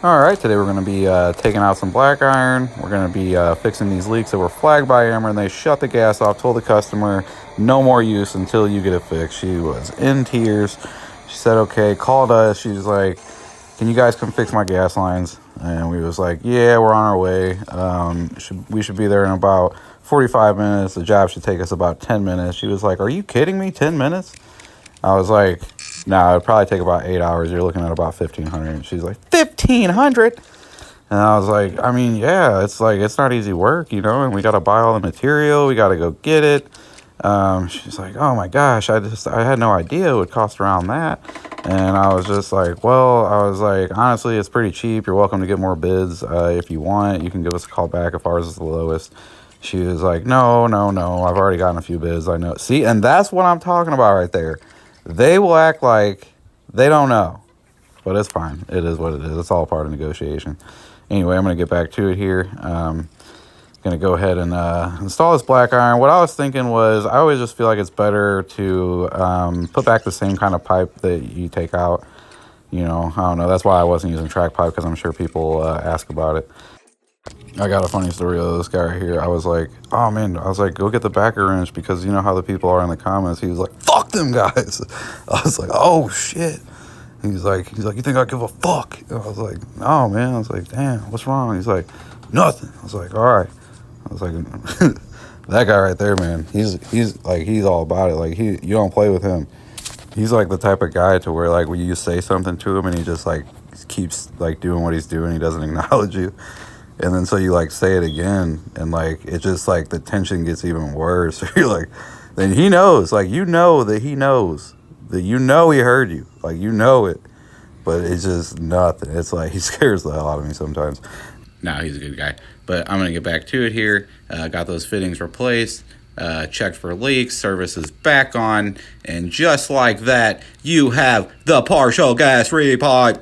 All right, today we're going to be taking out some black iron. We're going to be fixing these leaks that were flagged by Amber, and they shut the gas off, told the customer no more use until you get it fixed. She was in tears. She said, okay, called us. She was like, can you guys come fix my gas lines? And we was like, yeah, we're on our way. We should be there in about 45 minutes. The job should take us about 10 minutes. She was like, are you kidding me? 10 minutes? I was like, nah, it'd probably take about 8 hours. You're looking at about 1,500. And she's like, 1,500? And I was like, I mean, yeah, it's like, it's not easy work, you know, and we got to buy all the material. We got to go get it. She's like, oh my gosh, I had no idea it would cost around that. And I was just like, well, I was like, honestly, it's pretty cheap. You're welcome to get more bids. If you want, you can give us a call back if ours is the lowest. She was like, no, I've already gotten a few bids. I know. See, and that's what I'm talking about right there. They will act like they don't know, but it's fine. It is what it is. It's all part of negotiation. Anyway, I'm going to get back to it here. Going to go ahead and install this black iron. What I was thinking was, I always just feel like it's better to put back the same kind of pipe that you take out. You know, I don't know. That's why I wasn't using track pipe, because I'm sure people ask about it. I got a funny story of this guy right here. I was like, oh man, I was like, go get the backer wrench, because you know how the people are in the comments. He was like, fuck them guys. I was like, oh shit. He's like, you think I give a fuck? And I was like, no man. I was like, damn, what's wrong? He's like, nothing. I was like, all right. I was like, that guy right there, man, he's all about it. Like, you don't play with him. He's like the type of guy to where, like, when you say something to him and he just like keeps like doing what he's doing, he doesn't acknowledge you. And then so you like say it again, and like it just like the tension gets even worse. You're like, then he knows, like, you know that he knows that, you know, he heard you, like, you know it, but it's just nothing. It's like he scares the hell out of me sometimes. No, he's a good guy. But I'm gonna get back to it here. Got those fittings replaced. Checked for leaks. Service is back on, and just like that, you have the partial gas repipe.